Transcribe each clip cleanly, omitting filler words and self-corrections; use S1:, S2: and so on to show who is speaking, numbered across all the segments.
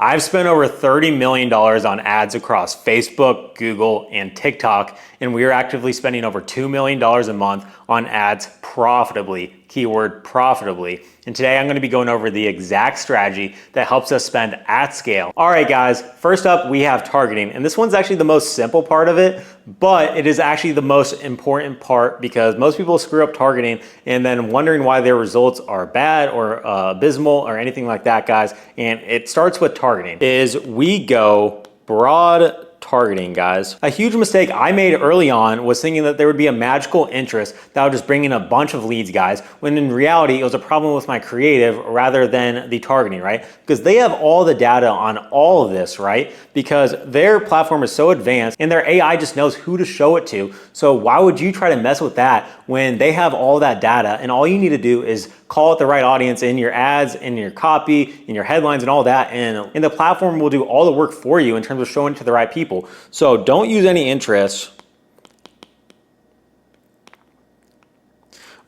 S1: I've spent over $30 million on ads across Facebook, Google, and TikTok, and we are actively spending over $2 million a month on ads profitably, keyword profitably. And today I'm gonna be going over the exact strategy that helps us spend at scale. All right, guys, first up, we have targeting. And this one's actually the most simple part of it, but it is actually the most important part because most people screw up targeting and then wondering why their results are bad or abysmal or anything like that, guys. And it starts with targeting. We go broad targeting, guys. A huge mistake I made early on was thinking that there would be a magical interest that would just bring in a bunch of leads, guys, when in reality it was a problem with my creative rather than the targeting, right? Because they have all the data on all of this, right? Because their platform is so advanced and their AI just knows who to show it to. So why would you try to mess with that when they have all that data and all you need to do is call it the right audience in your ads, in your copy, in your headlines and all that, and the platform will do all the work for you in terms of showing it to the right people. So don't use any interest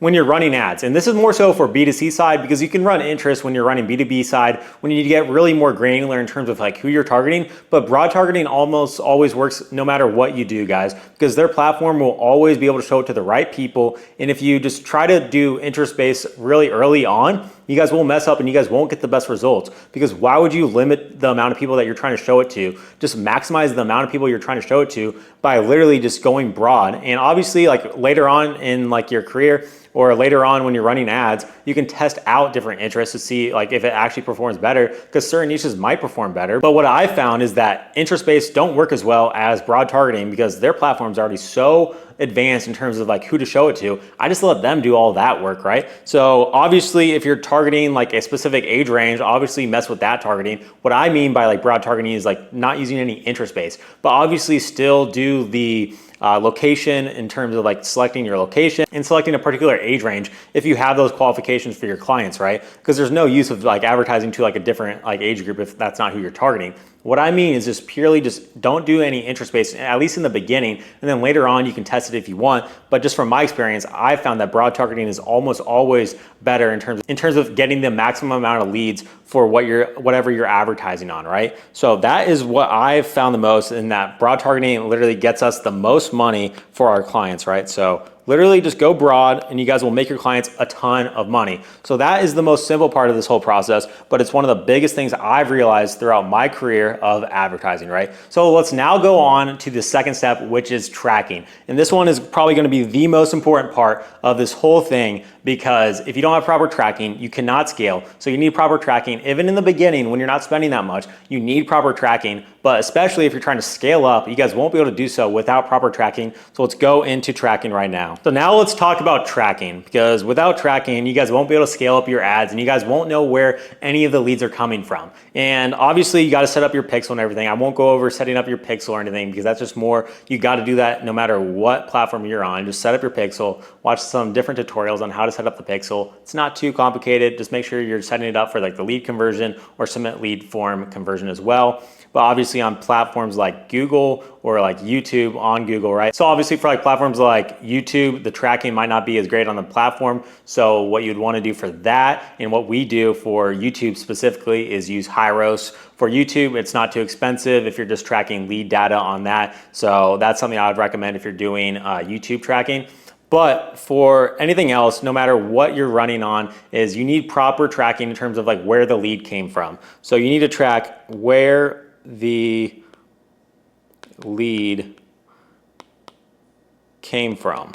S1: when you're running ads. And this is more so for B2C side because you can run interest when you're running B2B side when you need to get really more granular in terms of like who you're targeting. But broad targeting almost always works no matter what you do, guys, because their platform will always be able to show it to the right people. And if you just try to do interest-based really early on, you guys will mess up and you guys won't get the best results because why would you limit the amount of people that you're trying to show it to? Just maximize the amount of people you're trying to show it to by literally just going broad. And obviously like later on in like your career or later on when you're running ads, you can test out different interests to see like if it actually performs better because certain niches might perform better. But what I found is that interest-based don't work as well as broad targeting because their platform's already so advanced in terms of like who to show it to. I just let them do all that work, right? So obviously if you're targeting like a specific age range, obviously mess with that targeting. What I mean by like broad targeting is like not using any interest based, but obviously still do the location in terms of like selecting your location and selecting a particular age range if you have those qualifications for your clients, right? Because there's no use of like advertising to like a different like age group if that's not who you're targeting. What I mean is just purely just don't do any interest-based, at least in the beginning, and then later on you can test it if you want. But just from my experience, I found that broad targeting is almost always better in terms of getting the maximum amount of leads for whatever you're advertising on, right? So that is what I've found the most, in that broad targeting literally gets us the most money for our clients, right? So literally just go broad and you guys will make your clients a ton of money. So that is the most simple part of this whole process, but it's one of the biggest things I've realized throughout my career of advertising, right? So let's now go on to the second step, which is tracking. And this one is probably gonna be the most important part of this whole thing because if you don't have proper tracking, you cannot scale. So you need proper tracking. Even in the beginning, when you're not spending that much, you need proper tracking, but especially if you're trying to scale up, you guys won't be able to do so without proper tracking. So let's go into tracking right now. So now let's talk about tracking, because without tracking, you guys won't be able to scale up your ads and you guys won't know where any of the leads are coming from. And obviously you got to set up your pixel and everything. I won't go over setting up your pixel or anything because that's just more, you got to do that no matter what platform you're on. Just set up your pixel, watch some different tutorials on how to set up the pixel. It's not too complicated. Just make sure you're setting it up for like the lead conversion or submit lead form conversion as well. But obviously on platforms like Google or like YouTube on Google, right? So obviously for like platforms like YouTube, the tracking might not be as great on the platform. So what you'd want to do for that, and what we do for YouTube specifically, is use Hyros. For YouTube, it's not too expensive if you're just tracking lead data on that. So that's something I would recommend if you're doing YouTube tracking. But for anything else, no matter what you're running on, is you need proper tracking in terms of like where the lead came from. So you need to track where the lead came from.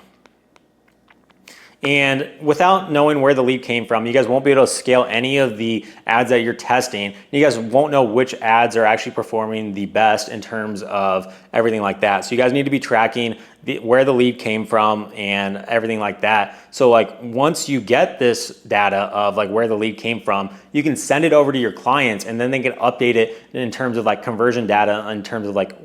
S1: And without knowing where the lead came from, you guys won't be able to scale any of the ads that you're testing. You guys won't know which ads are actually performing the best in terms of everything like that. So you guys need to be tracking where the lead came from and everything like that. So like once you get this data of like where the lead came from, you can send it over to your clients and then they can update it in terms of like conversion data, in terms of like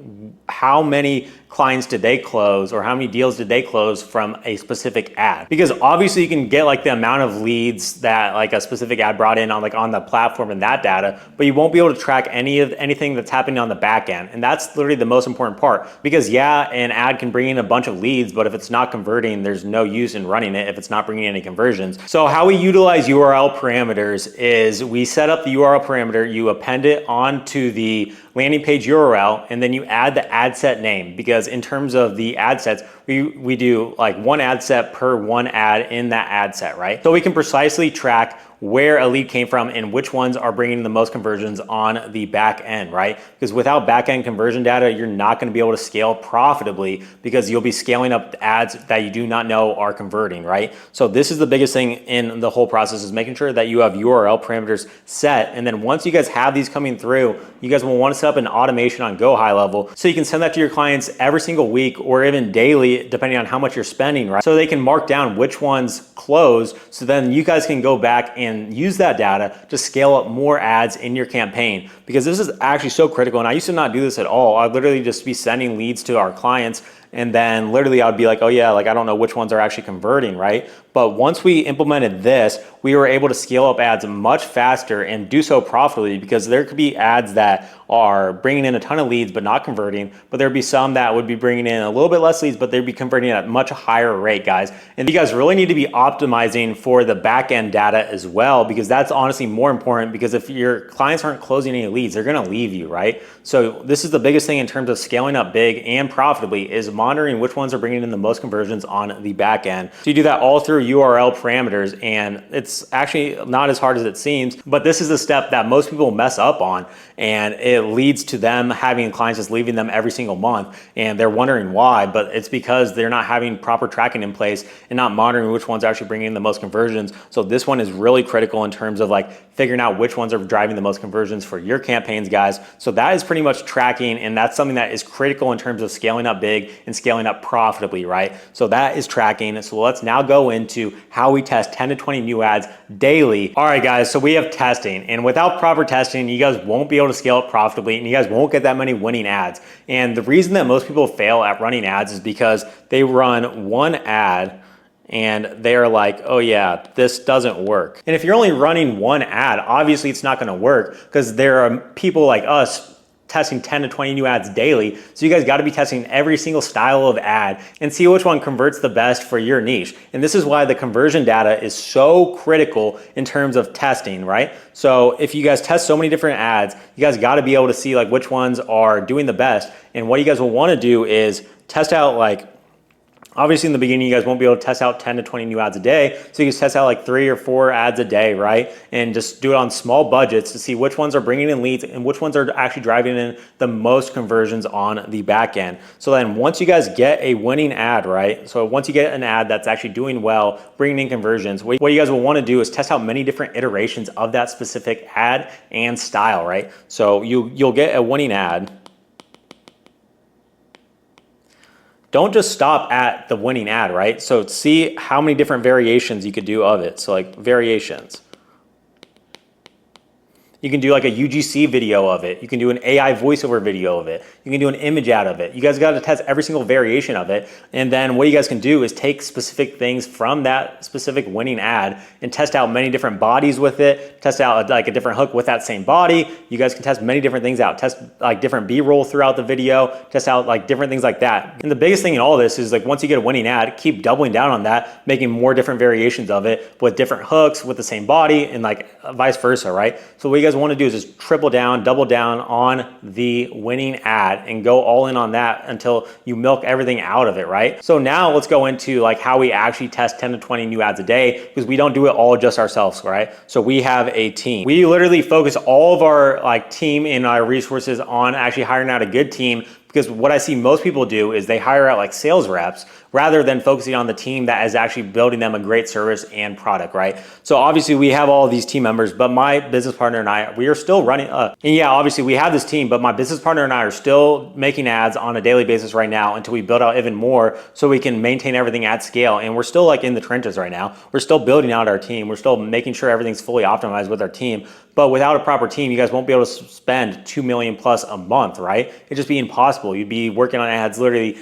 S1: how many clients did they close or how many deals did they close from a specific ad. Because obviously you can get like the amount of leads that like a specific ad brought in on the platform and that data, but you won't be able to track anything that's happening on the back end. And that's literally the most important part, because yeah, an ad can bring in a bunch of leads, but if it's not converting, there's no use in running it if it's not bringing any conversions. So how we utilize URL parameters is we set up the URL parameter, you append it onto the landing page URL, and then you add the ad set name, because in terms of the ad sets, we do like one ad set per one ad in that ad set, right? So we can precisely track where a lead came from and which ones are bringing the most conversions on the back end, right? Because without back end conversion data, you're not going to be able to scale profitably, because you'll be scaling up ads that you do not know are converting, right? So this is the biggest thing in the whole process, is making sure that you have URL parameters set. And then once you guys have these coming through, you guys will want to set up an automation on Go High Level, so you can send that to your clients every single week or even daily, depending on how much you're spending, right? So they can mark down which ones close, so then you guys can go back and use that data to scale up more ads in your campaign. Because this is actually so critical, and I used to not do this at all. I'd literally just be sending leads to our clients, and then literally I'd be like, oh yeah, like I don't know which ones are actually converting, right? But once we implemented this, we were able to scale up ads much faster and do so profitably, because there could be ads that are bringing in a ton of leads but not converting, but there'd be some that would be bringing in a little bit less leads, but they'd be converting at a much higher rate, guys. And you guys really need to be optimizing for the back end data as well, because that's honestly more important, because if your clients aren't closing any leads, they're gonna leave you, right? So this is the biggest thing in terms of scaling up big and profitably, is monitoring which ones are bringing in the most conversions on the back end. So you do that all through URL parameters, and it's actually not as hard as it seems, but this is a step that most people mess up on, and it leads to them having clients just leaving them every single month, and they're wondering why, but it's because they're not having proper tracking in place and not monitoring which ones are actually bringing in the most conversions. So this one is really critical in terms of like figuring out which ones are driving the most conversions for your campaigns, guys. So that is pretty much tracking, and that's something that is critical in terms of scaling up big and scaling up profitably, right? So that is tracking. So let's now go into how we test 10 to 20 new ads daily. All right, guys, so we have testing, and without proper testing, you guys won't be able to scale up profitably, and you guys won't get that many winning ads. And the reason that most people fail at running ads is because they run one ad and they're like, oh yeah, this doesn't work. And if you're only running one ad, obviously it's not gonna work, because there are people like us testing 10 to 20 new ads daily. So you guys got to be testing every single style of ad and see which one converts the best for your niche. And this is why the conversion data is so critical in terms of testing, right? So if you guys test so many different ads, you guys got to be able to see like which ones are doing the best. And what you guys will want to do is test out, like, obviously in the beginning, you guys won't be able to test out 10 to 20 new ads a day. So you can test out like 3 or 4 ads a day, right? And just do it on small budgets to see which ones are bringing in leads and which ones are actually driving in the most conversions on the back end. So then once you guys get a winning ad, right? So once you get an ad that's actually doing well, bringing in conversions, what you guys will want to do is test out many different iterations of that specific ad and style, right? So you'll get a winning ad. Don't just stop at the winning ad, right? So see how many different variations you could do of it. So like variations. You can do like a UGC video of it. You can do an AI voiceover video of it. You can do an image ad of it. You guys got to test every single variation of it. And then what you guys can do is take specific things from that specific winning ad and test out many different bodies with it. Test out like a different hook with that same body. You guys can test many different things out. Test like different B-roll throughout the video. Test out like different things like that. And the biggest thing in all this is like once you get a winning ad, keep doubling down on that, making more different variations of it with different hooks with the same body and like vice versa, right? So what you guys want to do is just triple down, double down on the winning ad and go all in on that until you milk everything out of it, right? So now let's go into like how we actually test 10 to 20 new ads a day, because we don't do it all just ourselves, right? So we have a team. We literally focus all of our like team and our resources on actually hiring out a good team, because what I see most people do is they hire out like sales reps rather than focusing on the team that is actually building them a great service and product, right? So obviously we have all of these team members, but my business partner and I, we are still running, and yeah, obviously we have this team, but my business partner and I are still making ads on a daily basis right now until we build out even more so we can maintain everything at scale. And we're still like in the trenches right now. We're still building out our team. We're still making sure everything's fully optimized with our team. But without a proper team, you guys won't be able to spend 2 million plus a month, right? It'd just be impossible. You'd be working on ads literally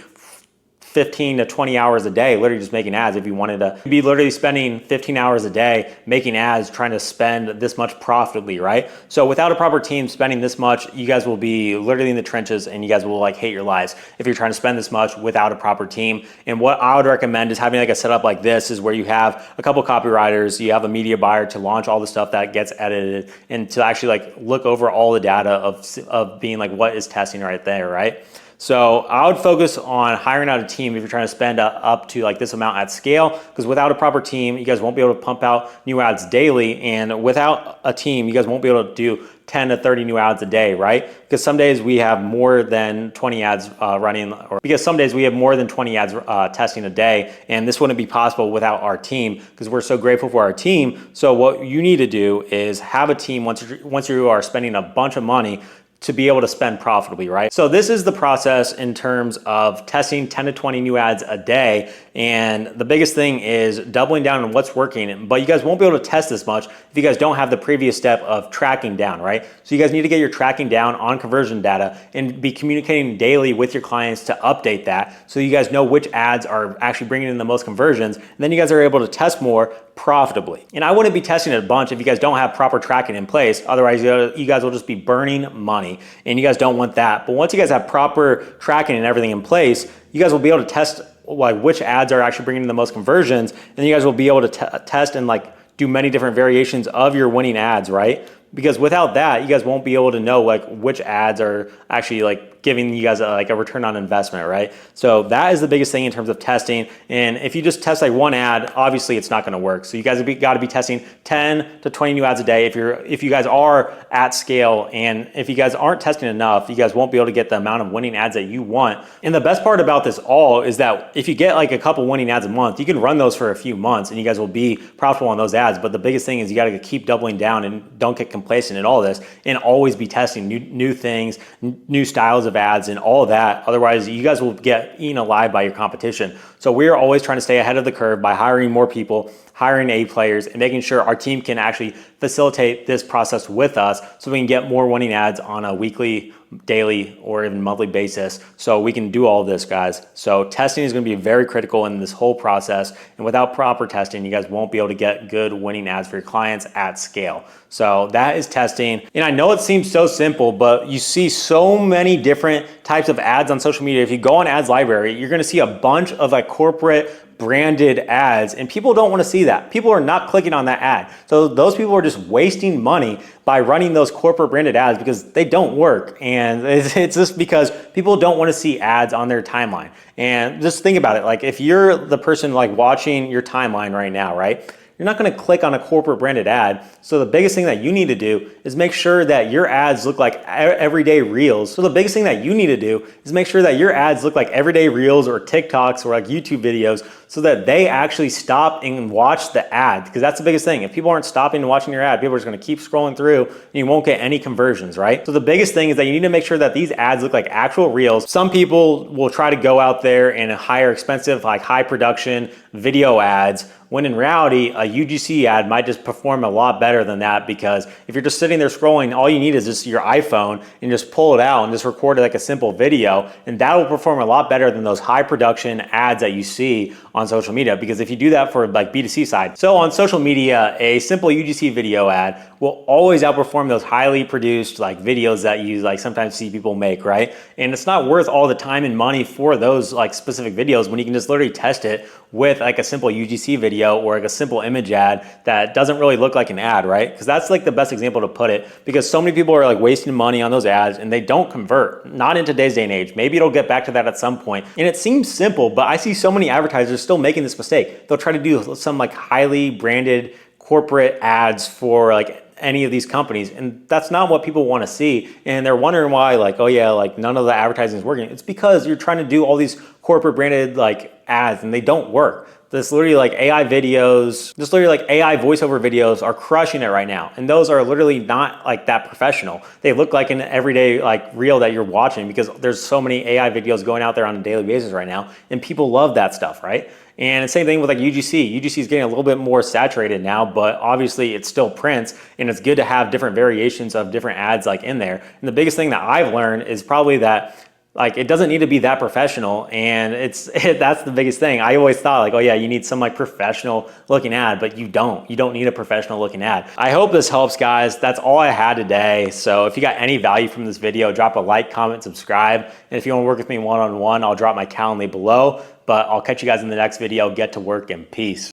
S1: 15 to 20 hours a day, literally just making ads if you wanted to. You'd be literally spending 15 hours a day making ads, trying to spend this much profitably, right? So without a proper team spending this much, you guys will be literally in the trenches and you guys will like hate your lives if you're trying to spend this much without a proper team. And what I would recommend is having like a setup like this is where you have a couple copywriters, you have a media buyer to launch all the stuff that gets edited and to actually like look over all the data of being like what is testing right there, right? So I would focus on hiring out a team if you're trying to spend up to like this amount at scale, because without a proper team, you guys won't be able to pump out new ads daily. And without a team, you guys won't be able to do 10 to 30 new ads a day, right? Because some days we have more than 20 ads running, or because some days we have more than 20 ads testing a day. And this wouldn't be possible without our team because we're so grateful for our team. So what you need to do is have a team once you are spending a bunch of money to be able to spend profitably, right? So this is the process in terms of testing 10 to 20 new ads a day. And the biggest thing is doubling down on what's working, but you guys won't be able to test this much if you guys don't have the previous step of tracking down, right? So you guys need to get your tracking down on conversion data and be communicating daily with your clients to update that so you guys know which ads are actually bringing in the most conversions. And then you guys are able to test more profitably. And I wouldn't be testing it a bunch if you guys don't have proper tracking in place. Otherwise, you guys will just be burning money and you guys don't want that. But once you guys have proper tracking and everything in place, you guys will be able to test like which ads are actually bringing in the most conversions. And you guys will be able to test and like do many different variations of your winning ads, right? Because without that, you guys won't be able to know like which ads are actually like giving you guys a return on investment, right? So that is the biggest thing in terms of testing. And if you just test like one ad, obviously it's not going to work. So you guys have got to be testing 10 to 20 new ads a day if you guys are at scale. And if you guys aren't testing enough, you guys won't be able to get the amount of winning ads that you want. And the best part about this all is that if you get like a couple winning ads a month, you can run those for a few months and you guys will be profitable on those ads. But the biggest thing is you got to keep doubling down and don't get complacent in all this and always be testing new things, new styles of ads and all of that. Otherwise, you guys will get eaten alive by your competition. So we're always trying to stay ahead of the curve by hiring more people, hiring A players, and making sure our team can actually facilitate this process with us so we can get more winning ads on a weekly, daily, or even monthly basis. So we can do all of this, guys. So testing is going to be very critical in this whole process. And without proper testing, you guys won't be able to get good winning ads for your clients at scale. So that is testing. And I know it seems so simple, but you see so many different types of ads on social media. If you go on Ads Library, you're going to see a bunch of like corporate branded ads, and people don't want to see that. People are not clicking on that ad. So those people are just wasting money by running those corporate branded ads because they don't work. And it's just because people don't want to see ads on their timeline. And just think about it. Like if you're the person like watching your timeline right now, right? You're not going to click on a corporate branded ad. So the biggest thing that you need to do is make sure that your ads look like everyday reels. So the biggest thing that you need to do is make sure that your ads look like everyday reels or TikToks or like YouTube videos so that they actually stop and watch the ad. Because that's the biggest thing. If people aren't stopping and watching your ad, people are just going to keep scrolling through and you won't get any conversions, right? So the biggest thing is that you need to make sure that these ads look like actual reels. Some people will try to go out there and hire expensive, like high production video ads, when in reality, a UGC ad might just perform a lot better than that, because if you're just sitting there scrolling, all you need is just your iPhone and just pull it out and just record it like a simple video, and that will perform a lot better than those high production ads that you see on social media. Because if you do that for like B2C side, so on social media, a simple UGC video ad will always outperform those highly produced like videos that you like sometimes see people make, right? And it's not worth all the time and money for those like specific videos when you can just literally test it with like a simple UGC video or like a simple image ad that doesn't really look like an ad, right? Because that's like the best example to put it, because so many people are like wasting money on those ads and they don't convert, not in today's day and age. Maybe it'll get back to that at some point. And it seems simple, but I see so many advertisers still making this mistake. They'll try to do some like highly branded corporate ads for like any of these companies, and that's not what people want to see. And they're wondering why, like, oh yeah, like none of the advertising is working. It's because you're trying to do all these corporate branded like ads and they don't work. This literally like AI videos, just literally like AI voiceover videos are crushing it right now. And those are literally not like that professional. They look like an everyday like reel that you're watching because there's so many AI videos going out there on a daily basis right now. And people love that stuff, right? And the same thing with like UGC. UGC is getting a little bit more saturated now, but obviously it's still prints, and it's good to have different variations of different ads like in there. And the biggest thing that I've learned is probably that like it doesn't need to be that professional, and that's the biggest thing. I always thought like, oh yeah, you need some like professional looking ad, but you don't need a professional looking ad. I hope this helps, guys. That's all I had today. So if you got any value from this video, drop a like, comment, subscribe. And if you want to work with me one-on-one, I'll drop my Calendly below, but I'll catch you guys in the next video. Get to work and peace.